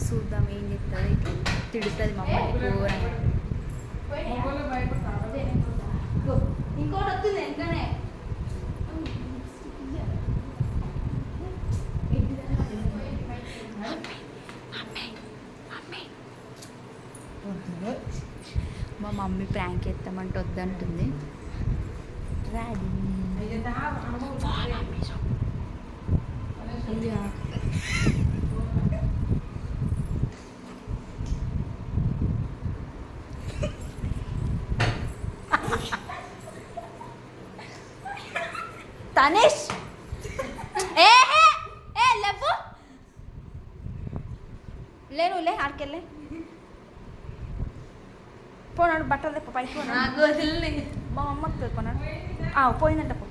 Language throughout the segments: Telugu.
చూద్దాం ఏం చెప్తుంది. తిడుతుంది మమ్మల్ని ఘోరంగా. ఇంకోటి వస్తుంది వెంటనే. మా మమ్మీ ప్రాంక్ ఎత్తామంటే వద్దంటుంది. తనేష్ లేవు లేను లే ఆడికెళ్ళే పోనాడు బట్టలు తెప్ప పైకి మా అమ్మకి పోనాడు పోయిందంట పో.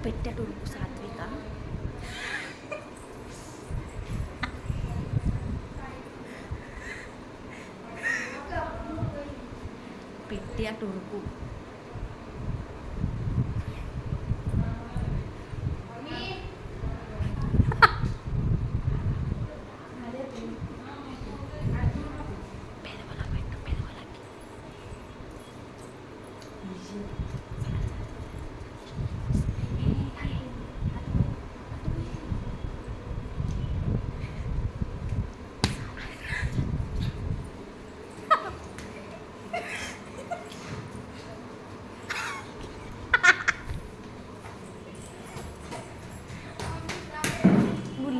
పెట్టాడు సాత్విక పెట్టి అటు ఉరుకు.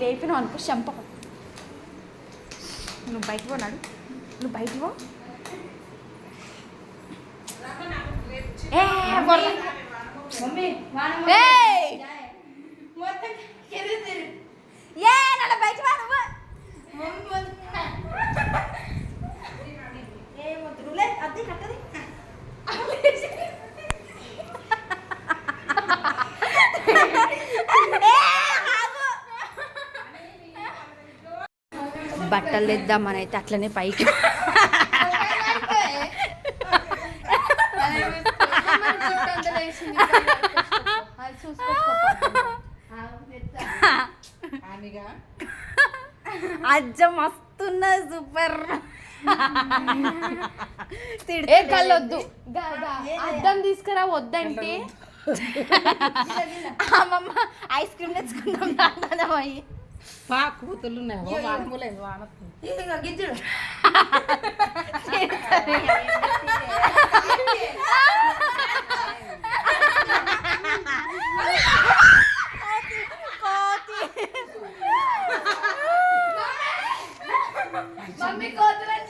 లేపినావు అనుకో చంపకు. నువ్వు బయట పోనాడు, నువ్వు బయట పో. బయట అద్దె కట్టది. బట్టలు తెద్దామని అయితే అట్లనే పైకి అజ్జ మస్తున్నది సూపర్. కళ్ళొద్దు అద్దం తీసుకురా వద్దంటే అమ్మమ్మ ఐస్ క్రీమ్ తెచ్చుకుందాం అయ్యి మా కూతుళ్ళు గిజ్జుడు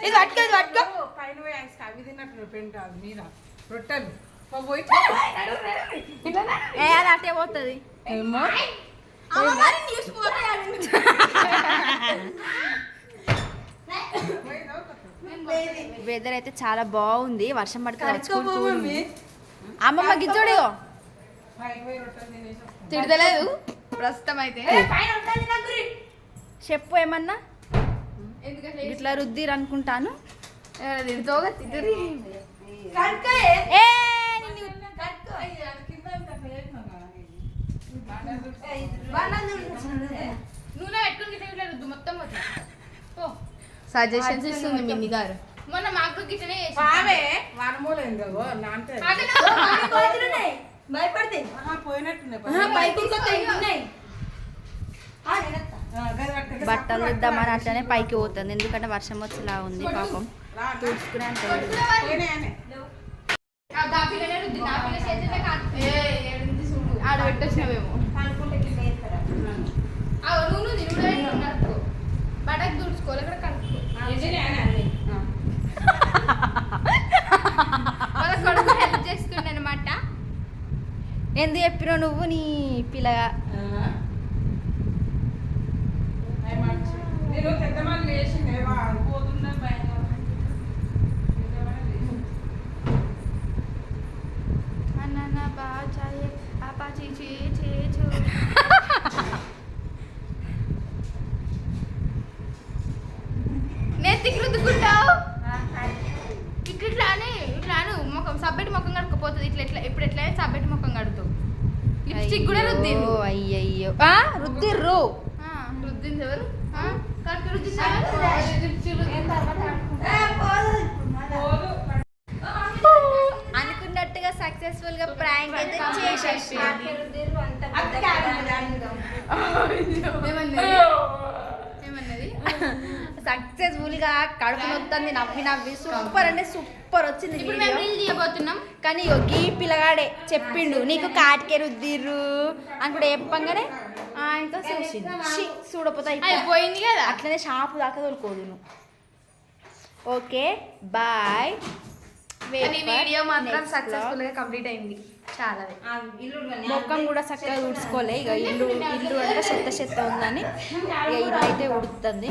ఇది పట్టుకో పైన అవి తిన్నట్టు పెంట మీద రొట్టెలు అది అట్టే పోతుంది. వెదర్ అయితే చాలా బాగుంది, వర్షం పడుతుంది. అమ్మమ్మ గిజ్జోడు తిడతలేదు ప్రస్తుతం అయితే. చెప్పు ఏమన్నా ఇట్లా రుద్దిరు అనుకుంటాను. తిడుతోగా తిట్టరి నూనె పెట్టుకుని మొత్తం సజెషన్స్ ఇస్తుంది మిన్ని గారు. మొన్న మాకు గిట్లనే బట్టలు ఇద్దామని అట్లనే పైకి పోతుంది, ఎందుకంటే వర్షం వచ్చేలా ఉంది. పాపం తుడుచుకునే అంత ఆడబెట్టొచ్చినవేమో బట్టకు తుడుచుకోవాలి అక్కడ కలుపుకో. వాళ్ళ కొడుకు హెల్ప్ చేస్తుండే అనమాట. ఎందుకు చెప్పినావు నువ్వు నీ పిల్లగా? చే చే చే. నెత్తికి రుద్దుకుంటావు ఇట్లాను ముఖం సబ్బెట్టి ముఖం కడుక్కపోతుంది ఇట్లా ఇప్పుడు ఎట్లా సబ్బెట్టి ముఖం కడుతావు లిప్స్టిక్ కూడా రుద్దిండు అయ్యయ్యో రుద్దిర్రు రుద్దింది ఎవరు కడుపు రుద్దింది అనుకున్నట్టుగా సక్సెస్ఫుల్ గా ప్రాంక్ అయితే చేసేసి ఏమన్నది సక్సెస్ఫుల్ గా కడుపు నొత్తంది నవ్వి సూపర్ అంటే సూపర్ వచ్చింది ఇప్పుడు మేము రీల్ తీయబోతున్నాం కానీ గీ పిల్లగాడే చెప్పిండు నీకు కాటికే రుద్దిర్రు అని కూడా చెప్పంగానే ఇంకా చూసింది చూడపోతే పోయింది కదా అట్లనే షాపు దాకా తోలుకోదు నువ్వు ఓకే బాయ్ వీడియో మాత్రం సక్సెస్ఫుల్ గా కంప్లీట్ అయింది చాలా మొక్కం కూడా చక్కగా ఉడుచుకోలే ఇక ఇల్లు అంటే చెత్త ఉందని ఇక ఇల్లు అయితే ఉడుకుతుంది